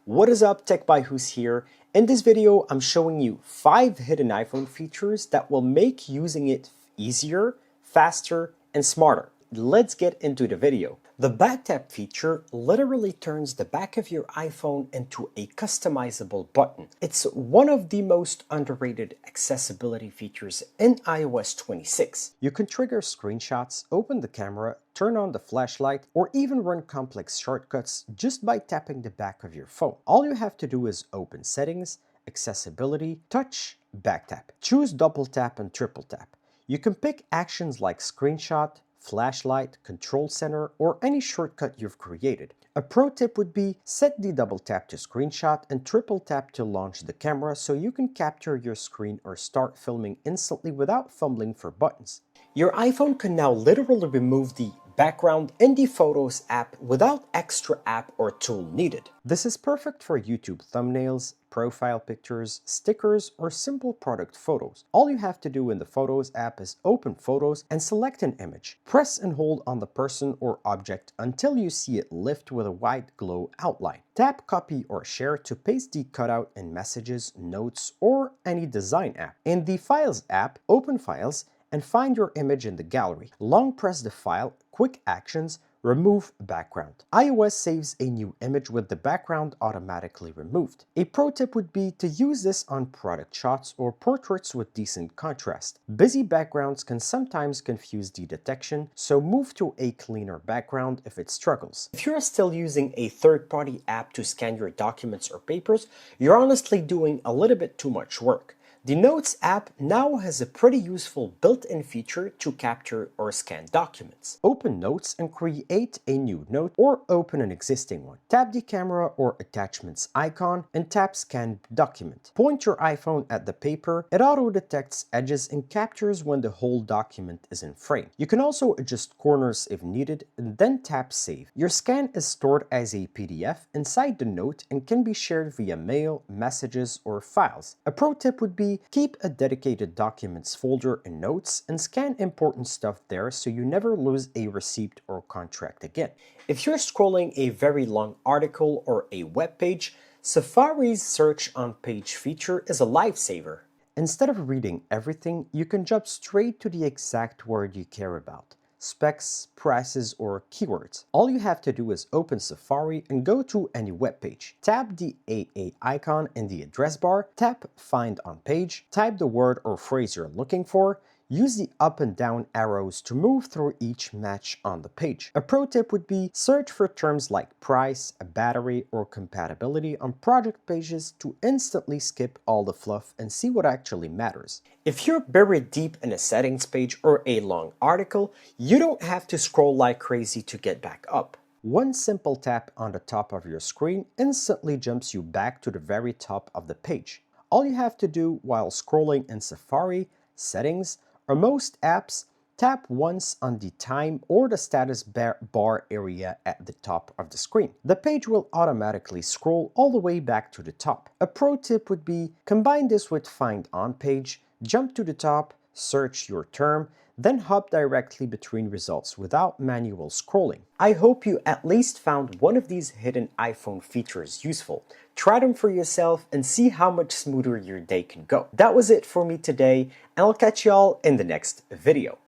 What is up, Tech by Who's here. In this video, I'm showing you 5 hidden iPhone features that will make using it easier, faster, and smarter. Let's get into the video. The back tap feature literally turns the back of your iPhone into a customizable button. It's one of the most underrated accessibility features in iOS 26. You can trigger screenshots, open the camera, turn on the flashlight, or even run complex shortcuts just by tapping the back of your phone. All you have to do is open Settings, Accessibility, Touch, Back Tap. Choose Double Tap and Triple Tap. You can pick actions like Screenshot, Flashlight, Control Center, or any shortcut you've created. A pro tip would be set the double tap to screenshot and triple tap to launch the camera so you can capture your screen or start filming instantly without fumbling for buttons. Your iPhone can now literally remove the background in the Photos app without extra app or tool needed. This is perfect for YouTube thumbnails, profile pictures, stickers, or simple product photos. All you have to do in the Photos app is open Photos and select an image. Press and hold on the person or object until you see it lift with a white glow outline. Tap Copy or Share to paste the cutout in Messages, Notes, or any design app. In the Files app, open Files and find your image in the gallery. Long press the file, Quick Actions, Remove Background. iOS saves a new image with the background automatically removed. A pro tip would be to use this on product shots or portraits with decent contrast. Busy backgrounds can sometimes confuse the detection, so move to a cleaner background if it struggles. If you're still using a third-party app to scan your documents or papers, you're honestly doing a little bit too much work. The Notes app now has a pretty useful built-in feature to capture or scan documents. Open Notes and create a new note or open an existing one. Tap the camera or attachments icon and tap Scan Document. Point your iPhone at the paper, it auto-detects edges and captures when the whole document is in frame. You can also adjust corners if needed and then tap Save. Your scan is stored as a PDF inside the note and can be shared via mail, messages, or files. A pro tip would be keep a dedicated Documents folder in Notes and scan important stuff there so you never lose a receipt or contract again. If you're scrolling a very long article or a web page, Safari's Search on Page feature is a lifesaver. Instead of reading everything, you can jump straight to the exact word you care about. Specs, prices, or keywords. All you have to do is open Safari and go to any web page. Tap the AA icon in the address bar, tap Find on Page, type the word or phrase you're looking for, use the up and down arrows to move through each match on the page. A pro tip would be search for terms like price, battery, or compatibility on project pages to instantly skip all the fluff and see what actually matters. If you're buried deep in a settings page or a long article, you don't have to scroll like crazy to get back up. One simple tap on the top of your screen instantly jumps you back to the very top of the page. All you have to do while scrolling in Safari, Settings, or most apps, tap once on the time or the status bar area at the top of the screen. The page will automatically scroll all the way back to the top. A pro tip would be combine this with Find on Page, jump to the top, search your term, then hop directly between results without manual scrolling. I hope you at least found one of these hidden iPhone features useful. Try them for yourself and see how much smoother your day can go. That was it for me today, and I'll catch y'all in the next video.